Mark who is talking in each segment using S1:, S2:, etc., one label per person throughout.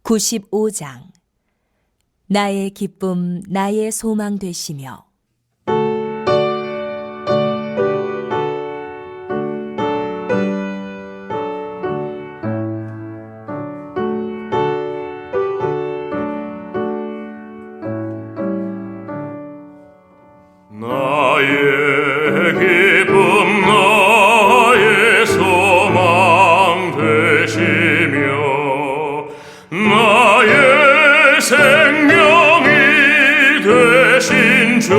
S1: 95장. 나의 기쁨, 나의 소망 되시며.
S2: 나의 기쁨 나의 소망 되시며 나의 생명이 되신 주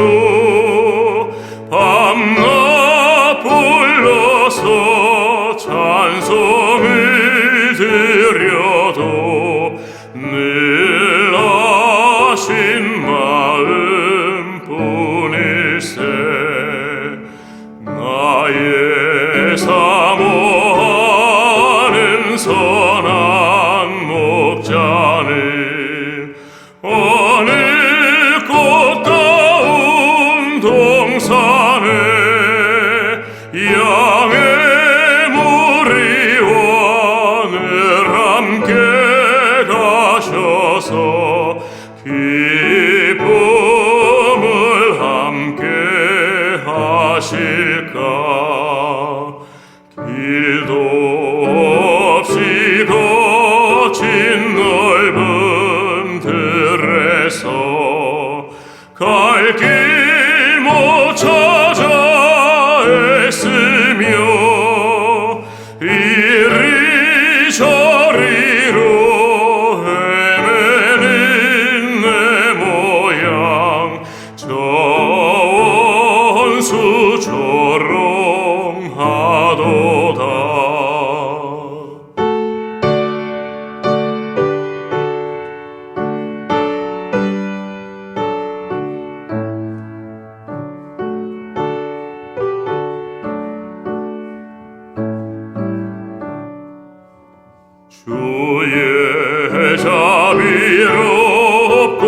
S2: 밤낮 불러서 찬송을 드려도 늘 아신 마음 뿐일세. 나의 사모하는 선한 목자는 어느 꽃가운 동산에 양의 무리와 늘 함께 가셔서 기쁨을 함께 하실까. 길도 없이 거친 넓은 들에서 갈 길 못 찾아 애쓰며 이리 저리로 헤매는 내 모양 저 원수 조롱하도다. 주의 자비롭고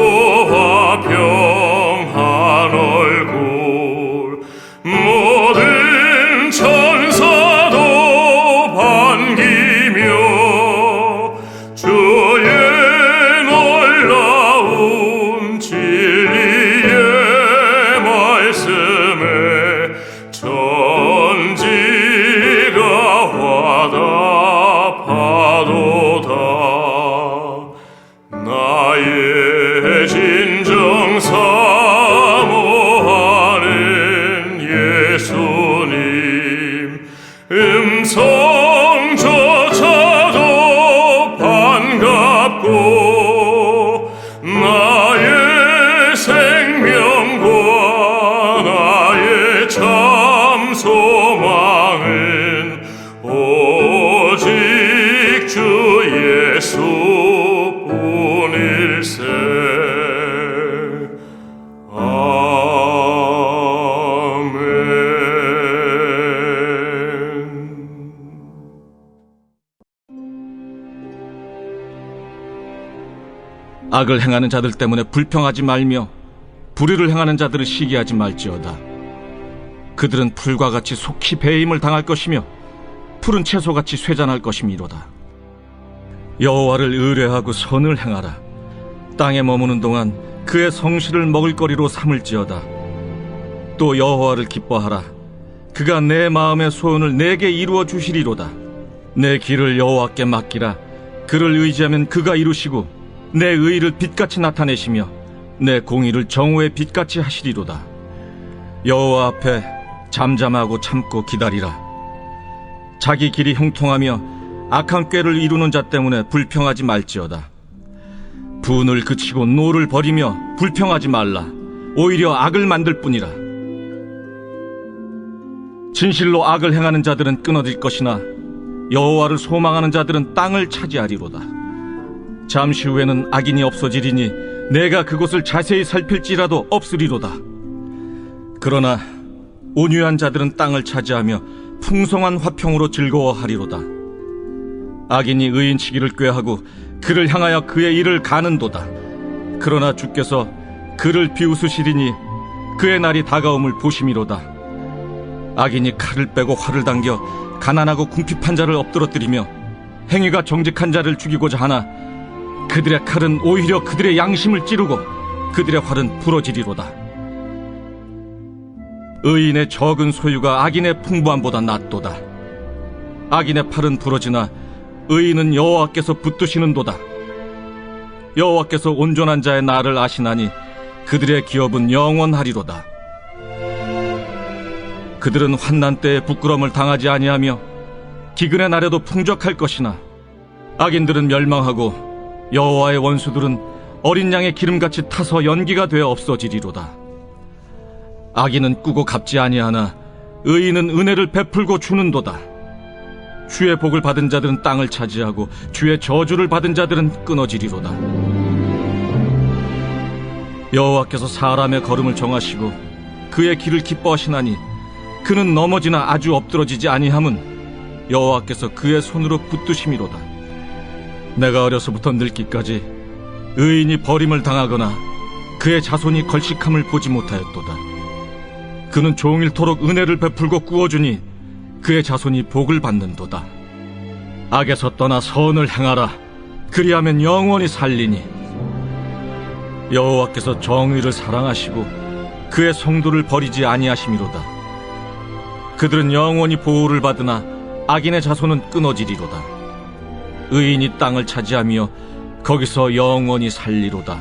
S2: 화평한 얼굴 모든 천사도 반기며 주의 놀라운 진리의 말씀에 천지가 화답하도다. 나의 진정 사모하는 예수님 음성조차도 반갑고 나의 생명과 나의 참 소망은 오직 주 예수뿐일세.
S3: 악을 행하는 자들 때문에 불평하지 말며 불의를 행하는 자들을 시기하지 말지어다. 그들은 풀과 같이 속히 배임을 당할 것이며 푸른 채소같이 쇠잔할 것이미로다. 여호와를 의뢰하고 선을 행하라. 땅에 머무는 동안 그의 성실을 먹을거리로 삼을지어다. 또 여호와를 기뻐하라. 그가 내 마음의 소원을 내게 이루어 주시리로다. 내 길을 여호와께 맡기라. 그를 의지하면 그가 이루시고 내 의를 빛같이 나타내시며 내 공의를 정오의 빛같이 하시리로다. 여호와 앞에 잠잠하고 참고 기다리라. 자기 길이 형통하며 악한 꾀를 이루는 자 때문에 불평하지 말지어다. 분을 그치고 노를 버리며 불평하지 말라. 오히려 악을 만들 뿐이라. 진실로 악을 행하는 자들은 끊어질 것이나 여호와를 소망하는 자들은 땅을 차지하리로다. 잠시 후에는 악인이 없어지리니 내가 그곳을 자세히 살필지라도 없으리로다. 그러나 온유한 자들은 땅을 차지하며 풍성한 화평으로 즐거워하리로다. 악인이 의인치기를 꾀하고 그를 향하여 그의 일을 가는도다. 그러나 주께서 그를 비웃으시리니 그의 날이 다가옴을 보심이로다. 악인이 칼을 빼고 활을 당겨 가난하고 궁핍한 자를 엎드러뜨리며 행위가 정직한 자를 죽이고자 하나 그들의 칼은 오히려 그들의 양심을 찌르고 그들의 활은 부러지리로다. 의인의 적은 소유가 악인의 풍부함보다 낫도다. 악인의 팔은 부러지나 의인은 여호와께서 붙드시는도다. 여호와께서 온전한 자의 날을 아시나니 그들의 기업은 영원하리로다. 그들은 환난 때에 부끄러움을 당하지 아니하며 기근의 날에도 풍족할 것이나 악인들은 멸망하고 여호와의 원수들은 어린 양의 기름같이 타서 연기가 되어 없어지리로다. 악인은 꾸고 갚지 아니하나 의인은 은혜를 베풀고 주는도다. 주의 복을 받은 자들은 땅을 차지하고 주의 저주를 받은 자들은 끊어지리로다. 여호와께서 사람의 걸음을 정하시고 그의 길을 기뻐하시나니 그는 넘어지나 아주 엎드러지지 아니함은 여호와께서 그의 손으로 붙드심이로다. 내가 어려서부터 늙기까지 의인이 버림을 당하거나 그의 자손이 걸식함을 보지 못하였도다. 그는 종일토록 은혜를 베풀고 꾸어주니 그의 자손이 복을 받는도다. 악에서 떠나 선을 행하라. 그리하면 영원히 살리니 여호와께서 정의를 사랑하시고 그의 성도를 버리지 아니하심이로다. 그들은 영원히 보호를 받으나 악인의 자손은 끊어지리로다. 의인이 땅을 차지하며 거기서 영원히 살리로다.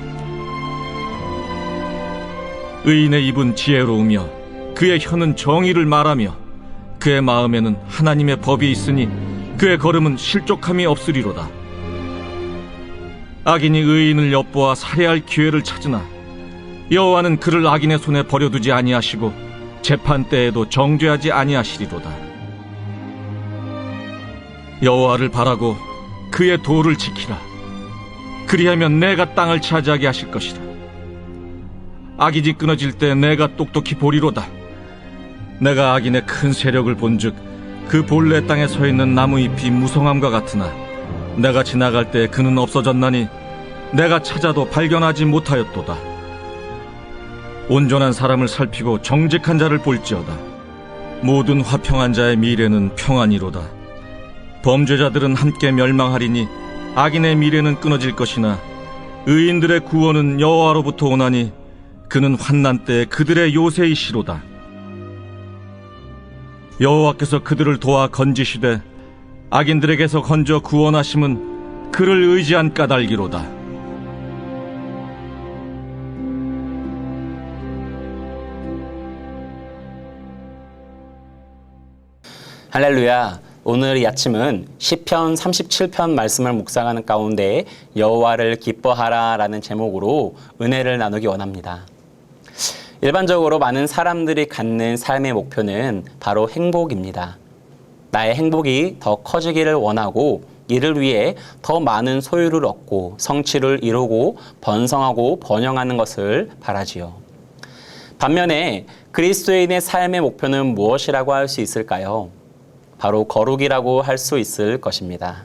S3: 의인의 입은 지혜로우며 그의 혀는 정의를 말하며 그의 마음에는 하나님의 법이 있으니 그의 걸음은 실족함이 없으리로다. 악인이 의인을 엿보아 살해할 기회를 찾으나 여호와는 그를 악인의 손에 버려두지 아니하시고 재판 때에도 정죄하지 아니하시리로다. 여호와를 바라고 그의 도를 지키라. 그리하면 내가 땅을 차지하게 하실 것이라. 악인이 끊어질 때 내가 똑똑히 보리로다. 내가 악인의 큰 세력을 본즉 그 본래 땅에 서 있는 나무잎이 무성함과 같으나 내가 지나갈 때 그는 없어졌나니 내가 찾아도 발견하지 못하였도다. 온전한 사람을 살피고 정직한 자를 볼지어다. 모든 화평한 자의 미래는 평안이로다. 범죄자들은 함께 멸망하리니 악인의 미래는 끊어질 것이나 의인들의 구원은 여호와로부터 오나니 그는 환난 때에 그들의 요새이시로다. 여호와께서 그들을 도와 건지시되 악인들에게서 건져 구원하심은 그를 의지한 까닭이로다.
S4: 할렐루야. 오늘 이 아침은 시편 37편 말씀을 묵상하는 가운데 여호와를 기뻐하라 라는 제목으로 은혜를 나누기 원합니다. 일반적으로 많은 사람들이 갖는 삶의 목표는 바로 행복입니다. 나의 행복이 더 커지기를 원하고 이를 위해 더 많은 소유를 얻고 성취를 이루고 번성하고 번영하는 것을 바라지요. 반면에 그리스도인의 삶의 목표는 무엇이라고 할 수 있을까요? 바로 거룩이라고 할 수 있을 것입니다.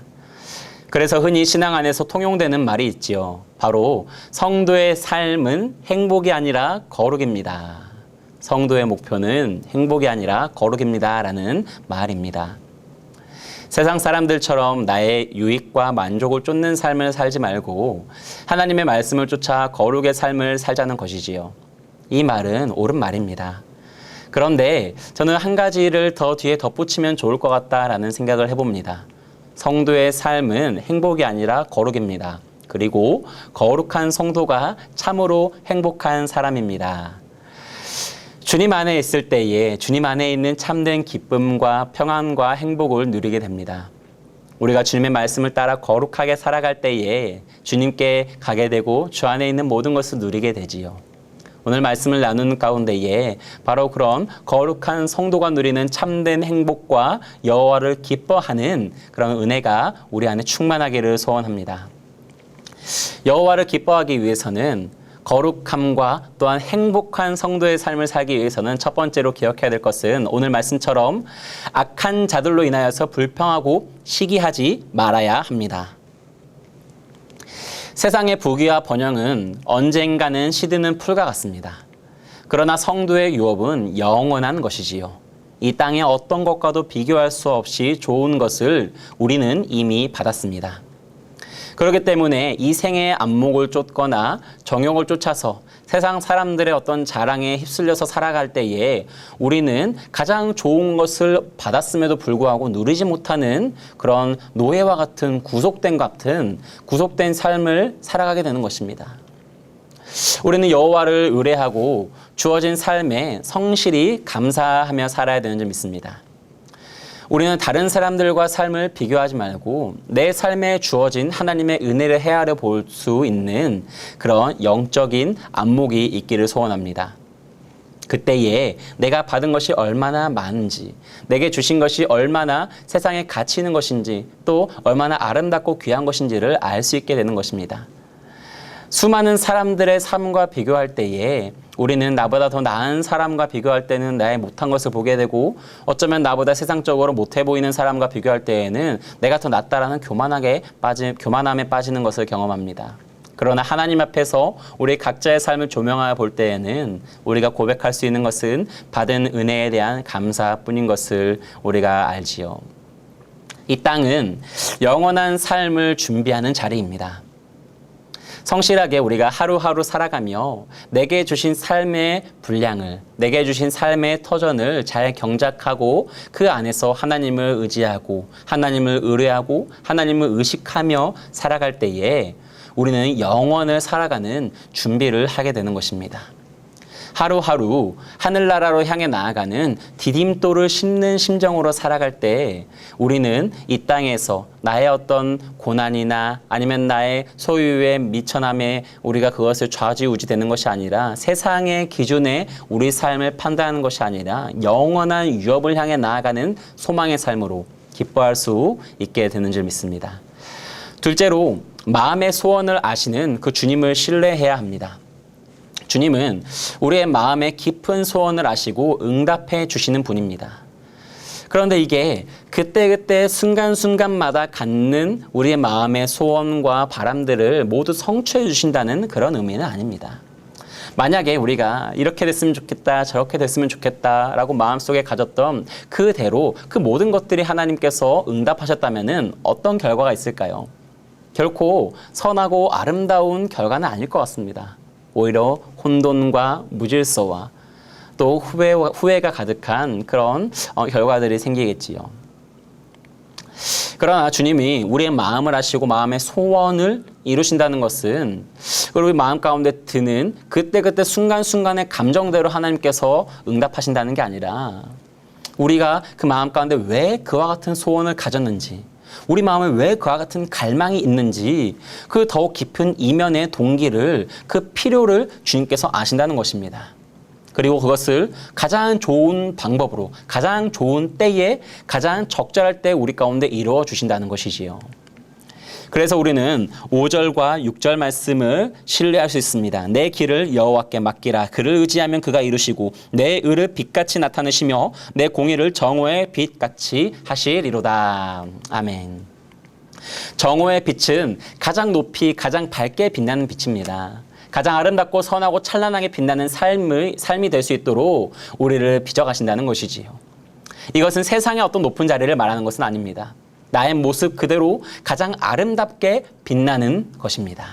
S4: 그래서 흔히 신앙 안에서 통용되는 말이 있지요. 바로 성도의 삶은 행복이 아니라 거룩입니다. 성도의 목표는 행복이 아니라 거룩입니다 라는 말입니다. 세상 사람들처럼 나의 유익과 만족을 쫓는 삶을 살지 말고 하나님의 말씀을 쫓아 거룩의 삶을 살자는 것이지요. 이 말은 옳은 말입니다. 그런데 저는 한 가지를 더 뒤에 덧붙이면 좋을 것 같다라는 생각을 해봅니다. 성도의 삶은 행복이 아니라 거룩입니다. 그리고 거룩한 성도가 참으로 행복한 사람입니다. 주님 안에 있을 때에 주님 안에 있는 참된 기쁨과 평안과 행복을 누리게 됩니다. 우리가 주님의 말씀을 따라 거룩하게 살아갈 때에 주님께 가게 되고 주 안에 있는 모든 것을 누리게 되지요. 오늘 말씀을 나누는 가운데에 바로 그런 거룩한 성도가 누리는 참된 행복과 여호와를 기뻐하는 그런 은혜가 우리 안에 충만하기를 소원합니다. 여호와를 기뻐하기 위해서는 거룩함과 또한 행복한 성도의 삶을 살기 위해서는 첫 번째로 기억해야 될 것은 오늘 말씀처럼 악한 자들로 인하여서 불평하고 시기하지 말아야 합니다. 세상의 부귀와 번영은 언젠가는 시드는 풀과 같습니다. 그러나 성도의 유업은 영원한 것이지요. 이 땅의 어떤 것과도 비교할 수 없이 좋은 것을 우리는 이미 받았습니다. 그렇기 때문에 이 생의 안목을 쫓거나 정욕을 쫓아서 세상 사람들의 어떤 자랑에 휩쓸려서 살아갈 때에 우리는 가장 좋은 것을 받았음에도 불구하고 누리지 못하는 그런 노예와 같은 구속된 삶을 살아가게 되는 것입니다. 우리는 여호와를 의뢰하고 주어진 삶에 성실히 감사하며 살아야 되는 줄 믿습니다. 우리는 다른 사람들과 삶을 비교하지 말고 내 삶에 주어진 하나님의 은혜를 헤아려 볼 수 있는 그런 영적인 안목이 있기를 소원합니다. 그때에 내가 받은 것이 얼마나 많은지, 내게 주신 것이 얼마나 세상에 가치 있는 것인지, 또 얼마나 아름답고 귀한 것인지를 알 수 있게 되는 것입니다. 수많은 사람들의 삶과 비교할 때에 우리는 나보다 더 나은 사람과 비교할 때는 나의 못한 것을 보게 되고, 어쩌면 나보다 세상적으로 못해 보이는 사람과 비교할 때에는 내가 더 낫다라는 교만함에 빠지는 것을 경험합니다. 그러나 하나님 앞에서 우리 각자의 삶을 조명하여 볼 때에는 우리가 고백할 수 있는 것은 받은 은혜에 대한 감사뿐인 것을 우리가 알지요. 이 땅은 영원한 삶을 준비하는 자리입니다. 성실하게 우리가 하루하루 살아가며 내게 주신 삶의 분량을, 내게 주신 삶의 터전을 잘 경작하고 그 안에서 하나님을 의지하고 하나님을 의뢰하고 하나님을 의식하며 살아갈 때에 우리는 영원을 살아가는 준비를 하게 되는 것입니다. 하루하루 하늘나라로 향해 나아가는 디딤돌을 씹는 심정으로 살아갈 때 우리는 이 땅에서 나의 어떤 고난이나 아니면 나의 소유의 미천함에 우리가 그것을 좌지우지되는 것이 아니라 세상의 기준에 우리 삶을 판단하는 것이 아니라 영원한 유업을 향해 나아가는 소망의 삶으로 기뻐할 수 있게 되는 줄 믿습니다. 둘째로 마음의 소원을 아시는 그 주님을 신뢰해야 합니다. 주님은 우리의 마음의 깊은 소원을 아시고 응답해 주시는 분입니다. 그런데 이게 그때그때 순간순간마다 갖는 우리의 마음의 소원과 바람들을 모두 성취해 주신다는 그런 의미는 아닙니다. 만약에 우리가 이렇게 됐으면 좋겠다, 저렇게 됐으면 좋겠다라고 마음속에 가졌던 그대로 그 모든 것들이 하나님께서 응답하셨다면 어떤 결과가 있을까요? 결코 선하고 아름다운 결과는 아닐 것 같습니다. 오히려 혼돈과 무질서와 또 후회가 가득한 그런 결과들이 생기겠지요. 그러나 주님이 우리의 마음을 아시고 마음의 소원을 이루신다는 것은 우리 마음 가운데 드는 그때그때 순간순간의 감정대로 하나님께서 응답하신다는 게 아니라 우리가 그 마음 가운데 왜 그와 같은 소원을 가졌는지, 우리 마음에 왜 그와 같은 갈망이 있는지 그 더욱 깊은 이면의 동기를, 그 필요를 주님께서 아신다는 것입니다. 그리고 그것을 가장 좋은 방법으로, 가장 좋은 때에, 가장 적절할 때 우리 가운데 이루어 주신다는 것이지요. 그래서 우리는 5절과 6절 말씀을 신뢰할 수 있습니다. 내 길을 여호와께 맡기라. 그를 의지하면 그가 이루시고 내 의를 빛같이 나타내시며 내 공의를 정오의 빛같이 하시리로다. 아멘. 정오의 빛은 가장 높이, 가장 밝게 빛나는 빛입니다. 가장 아름답고 선하고 찬란하게 빛나는 삶이 될 수 있도록 우리를 빚어가신다는 것이지요. 이것은 세상의 어떤 높은 자리를 말하는 것은 아닙니다. 나의 모습 그대로 가장 아름답게 빛나는 것입니다.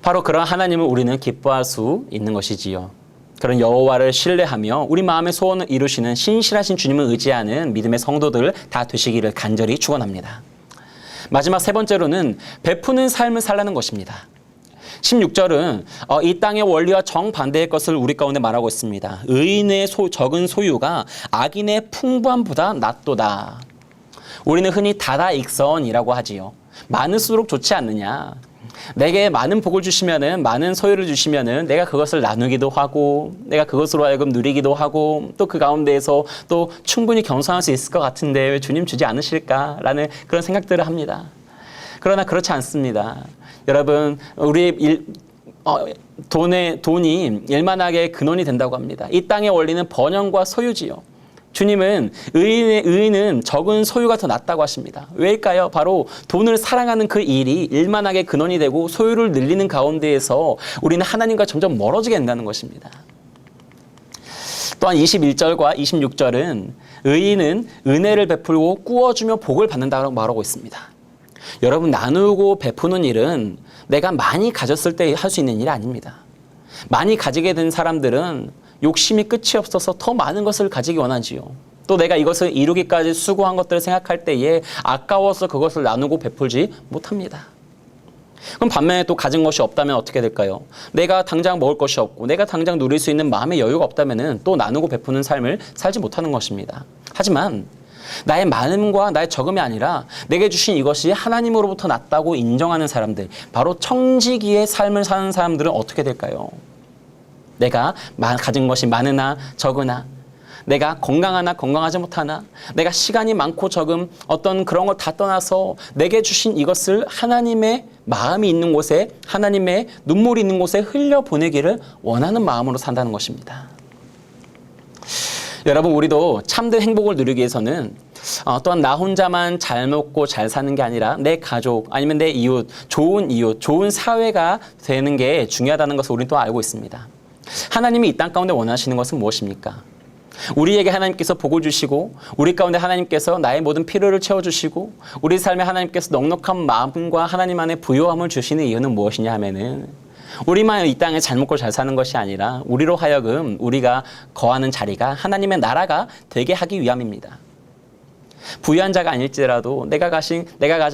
S4: 바로 그런 하나님을 우리는 기뻐할 수 있는 것이지요. 그런 여호와를 신뢰하며 우리 마음의 소원을 이루시는 신실하신 주님을 의지하는 믿음의 성도들 다 되시기를 간절히 축원합니다. 마지막 세 번째로는 베푸는 삶을 살라는 것입니다. 16절은 이 땅의 원리와 정반대의 것을 우리 가운데 말하고 있습니다. 의인의 적은 소유가 악인의 풍부함보다 낫도다. 우리는 흔히 다다익선이라고 하지요. 많을수록 좋지 않느냐. 내게 많은 복을 주시면은, 많은 소유를 주시면은 내가 그것을 나누기도 하고, 내가 그것으로 하여금 누리기도 하고, 또 그 가운데에서 또 충분히 겸손할 수 있을 것 같은데 왜 주님 주지 않으실까라는 그런 생각들을 합니다. 그러나 그렇지 않습니다. 여러분, 우리의 돈이 일만하게 근원이 된다고 합니다. 이 땅의 원리는 번영과 소유지요. 주님은 의인은 적은 소유가 더 낫다고 하십니다. 왜일까요? 바로 돈을 사랑하는 그 일이 일만하게 근원이 되고 소유를 늘리는 가운데에서 우리는 하나님과 점점 멀어지게 된다는 것입니다. 또한 21절과 26절은 의인은 은혜를 베풀고 꾸어주며 복을 받는다고 말하고 있습니다. 여러분, 나누고 베푸는 일은 내가 많이 가졌을 때 할 수 있는 일이 아닙니다. 많이 가지게 된 사람들은 욕심이 끝이 없어서 더 많은 것을 가지기 원하지요. 또 내가 이것을 이루기까지 수고한 것들을 생각할 때에 아까워서 그것을 나누고 베풀지 못합니다. 그럼 반면에 또 가진 것이 없다면 어떻게 될까요? 내가 당장 먹을 것이 없고 내가 당장 누릴 수 있는 마음의 여유가 없다면 또 나누고 베푸는 삶을 살지 못하는 것입니다. 하지만 나의 많음과 나의 적음이 아니라 내게 주신 이것이 하나님으로부터 났다고 인정하는 사람들, 바로 청지기의 삶을 사는 사람들은 어떻게 될까요? 내가 가진 것이 많으나 적으나, 내가 건강하나 건강하지 못하나, 내가 시간이 많고 적음, 어떤 그런 걸 다 떠나서 내게 주신 이것을 하나님의 마음이 있는 곳에, 하나님의 눈물이 있는 곳에 흘려보내기를 원하는 마음으로 산다는 것입니다. 여러분, 우리도 참된 행복을 누리기 위해서는 또한 나 혼자만 잘 먹고 잘 사는 게 아니라 내 가족, 아니면 내 이웃, 좋은 사회가 되는 게 중요하다는 것을 우리는 또 알고 있습니다. 하나님이 이 땅 가운데 원하시는 것은 무엇입니까? 우리에게 하나님께서 복을 주시고, 우리 가운데 하나님께서 나의 모든 필요를 채워주시고, 우리 삶에 하나님께서 넉넉한 마음과 하나님 안에 부요함을 주시는 이유는 무엇이냐 하면은, 우리만 이 땅에 잘 먹고 잘 사는 것이 아니라 우리로 하여금 우리가 거하는 자리가 하나님의 나라가 되게 하기 위함입니다. 부유한 자가 아닐지라도 내가 가진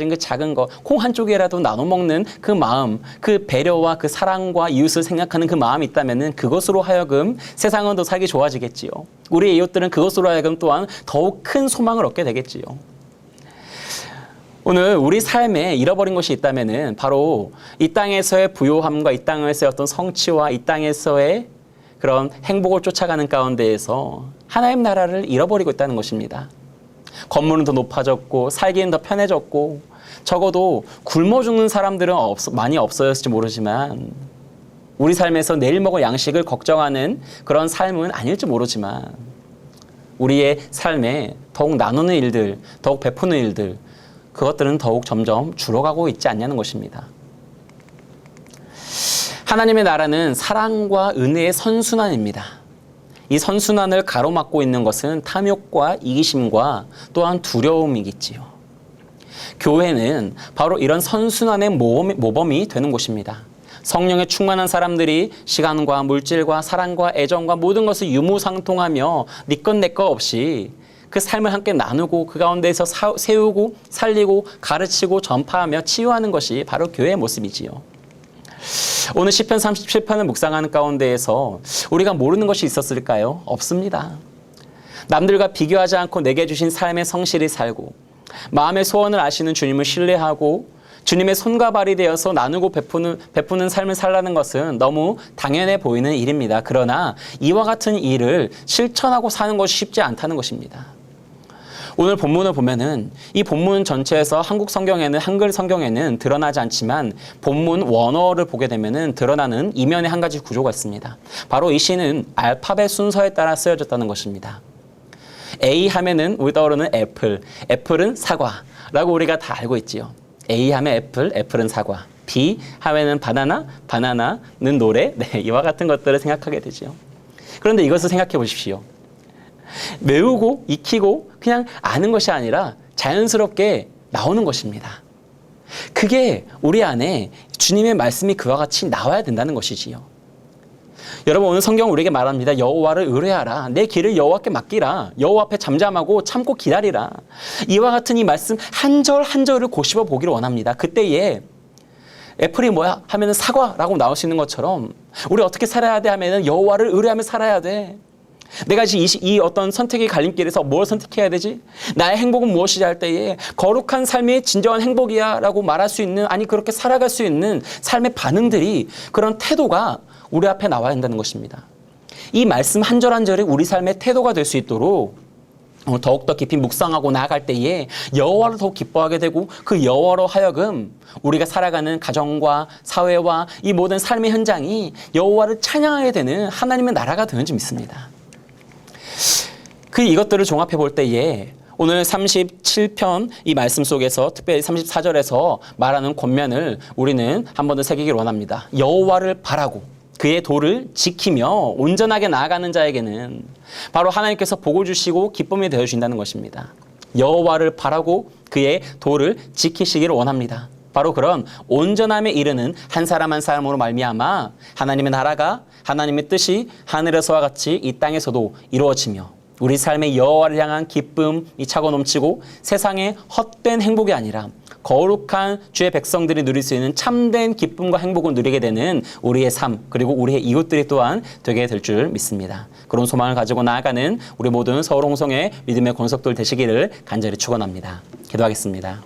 S4: 그 작은 것, 콩 한 쪽이라도 나눠 먹는 그 마음, 그 배려와 그 사랑과 이웃을 생각하는 그 마음이 있다면은 그것으로 하여금 세상은 더 살기 좋아지겠지요. 우리의 이웃들은 그것으로 하여금 또한 더욱 큰 소망을 얻게 되겠지요. 오늘 우리 삶에 잃어버린 것이 있다면은 바로 이 땅에서의 부요함과 이 땅에서의 어떤 성취와 이 땅에서의 그런 행복을 쫓아가는 가운데에서 하나님 나라를 잃어버리고 있다는 것입니다. 건물은 더 높아졌고 살기는 더 편해졌고 적어도 굶어 죽는 사람들은 많이 없어졌을지 모르지만 우리 삶에서 내일 먹을 양식을 걱정하는 그런 삶은 아닐지 모르지만 우리의 삶에 더욱 나누는 일들, 더욱 베푸는 일들, 그것들은 더욱 점점 줄어가고 있지 않냐는 것입니다. 하나님의 나라는 사랑과 은혜의 선순환입니다. 이 선순환을 가로막고 있는 것은 탐욕과 이기심과 또한 두려움이겠지요. 교회는 바로 이런 선순환의 모범이 되는 곳입니다. 성령에 충만한 사람들이 시간과 물질과 사랑과 애정과 모든 것을 유무상통하며 네 것 내 것 없이 그 삶을 함께 나누고 그 가운데에서 세우고 살리고 가르치고 전파하며 치유하는 것이 바로 교회의 모습이지요. 오늘 시편 37편을 묵상하는 가운데에서 우리가 모르는 것이 있었을까요? 없습니다. 남들과 비교하지 않고 내게 주신 삶에 성실히 살고 마음의 소원을 아시는 주님을 신뢰하고 주님의 손과 발이 되어서 나누고 베푸는 삶을 살라는 것은 너무 당연해 보이는 일입니다. 그러나 이와 같은 일을 실천하고 사는 것이 쉽지 않다는 것입니다. 오늘 본문을 보면은 이 본문 전체에서 한글 성경에는 드러나지 않지만 본문 원어를 보게 되면은 드러나는 이면에 한 가지 구조가 있습니다. 바로 이 시는 알파벳 순서에 따라 쓰여졌다는 것입니다. A 하면은 우리 떠오르는 애플은 사과라고 우리가 다 알고 있지요. A 하면 애플은 사과. B 하면은 바나나는 노래. 네, 이와 같은 것들을 생각하게 되죠. 그런데 이것을 생각해 보십시오. 외우고 익히고 그냥 아는 것이 아니라 자연스럽게 나오는 것입니다. 그게 우리 안에 주님의 말씀이 그와 같이 나와야 된다는 것이지요. 여러분, 오늘 성경은 우리에게 말합니다. 여호와를 의뢰하라. 내 길을 여호와께 맡기라. 여호와 앞에 잠잠하고 참고 기다리라. 이와 같은 이 말씀 한 절 한 절을 고씹어 보기를 원합니다. 그때에 애플이 뭐야? 하면은 사과라고 나올 수 있는 것처럼 우리 어떻게 살아야 돼? 하면은 여호와를 의뢰하며 살아야 돼. 내가 지금 이 어떤 선택의 갈림길에서 뭘 선택해야 되지? 나의 행복은 무엇이지 할 때에 거룩한 삶이 진정한 행복이야 라고 말할 수 있는, 아니 그렇게 살아갈 수 있는 삶의 반응들이, 그런 태도가 우리 앞에 나와야 한다는 것입니다. 이 말씀 한 절 한 절이 우리 삶의 태도가 될 수 있도록 더욱더 깊이 묵상하고 나아갈 때에 여호와를 더욱 기뻐하게 되고 그 여호와로 하여금 우리가 살아가는 가정과 사회와 이 모든 삶의 현장이 여호와를 찬양하게 되는 하나님의 나라가 되는 줄 믿습니다. 이것들을 종합해 볼 때에 오늘 37편 이 말씀 속에서 특별히 34절에서 말하는 권면을 우리는 한 번 더 새기길 원합니다. 여호와를 바라고 그의 도를 지키며 온전하게 나아가는 자에게는 바로 하나님께서 복을 주시고 기쁨이 되어주신다는 것입니다. 여호와를 바라고 그의 도를 지키시기를 원합니다. 바로 그런 온전함에 이르는 한 사람 한 사람으로 말미암아 하나님의 나라가 하나님의 뜻이 하늘에서와 같이 이 땅에서도 이루어지며 우리 삶의 여호와를 향한 기쁨이 차고 넘치고 세상의 헛된 행복이 아니라 거룩한 주의 백성들이 누릴 수 있는 참된 기쁨과 행복을 누리게 되는 우리의 삶 그리고 우리의 이웃들이 또한 되게 될 줄 믿습니다. 그런 소망을 가지고 나아가는 우리 모든 서울 홍성의 믿음의 권속들 되시기를 간절히 축원합니다. 기도하겠습니다.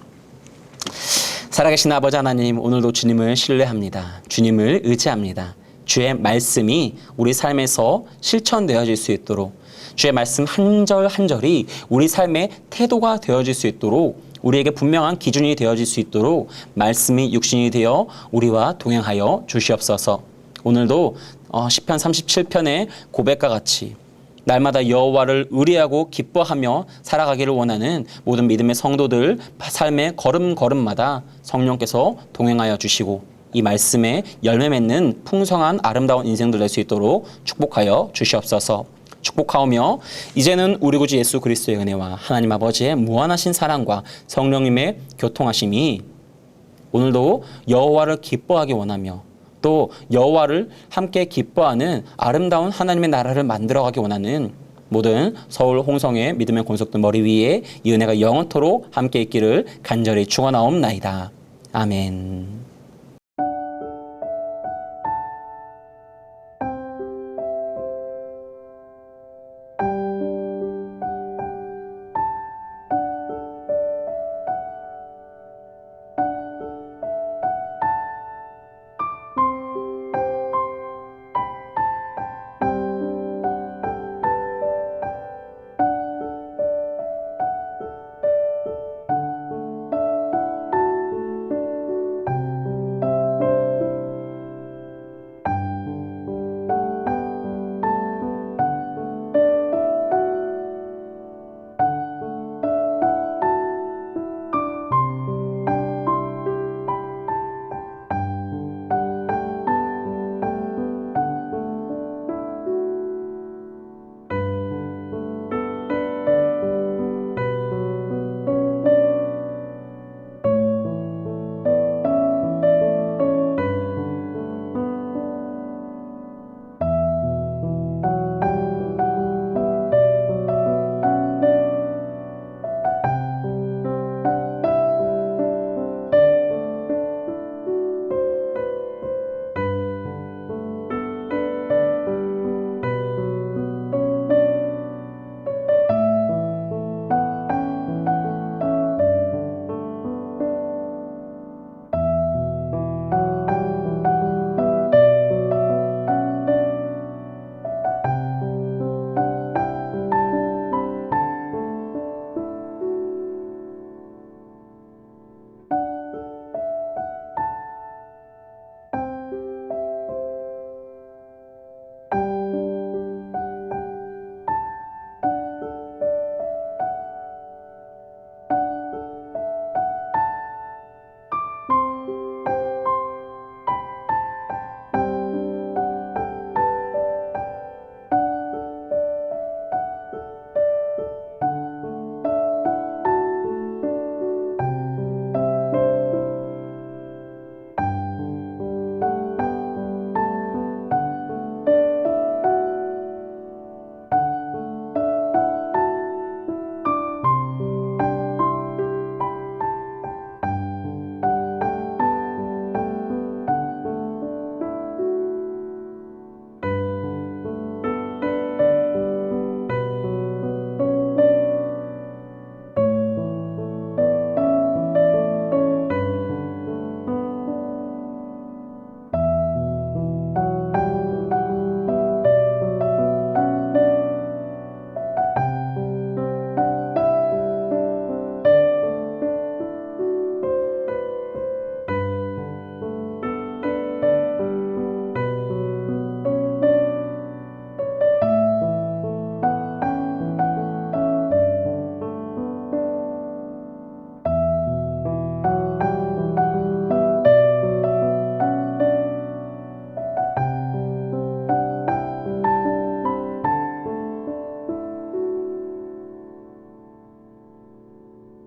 S4: 살아계신 아버지 하나님, 오늘도 주님을 신뢰합니다. 주님을 의지합니다. 주의 말씀이 우리 삶에서 실천되어질 수 있도록 주의 말씀 한 절 한 절이 우리 삶의 태도가 되어질 수 있도록 우리에게 분명한 기준이 되어질 수 있도록 말씀이 육신이 되어 우리와 동행하여 주시옵소서. 오늘도 시편 37편의 고백과 같이 날마다 여호와를 의뢰하고 기뻐하며 살아가기를 원하는 모든 믿음의 성도들 삶의 걸음걸음마다 성령께서 동행하여 주시고 이 말씀에 열매 맺는 풍성한 아름다운 인생들 될 수 있도록 축복하여 주시옵소서. 축복하오며 이제는 우리 구주 예수 그리스도의 은혜와 하나님 아버지의 무한하신 사랑과 성령님의 교통하심이 오늘도 여호와를 기뻐하기 원하며 또 여호와를 함께 기뻐하는 아름다운 하나님의 나라를 만들어가기 원하는 모든 서울 홍성의 믿음의 권속들 머리 위에 이 은혜가 영원토록 함께 있기를 간절히 축원하옵나이다. 아멘.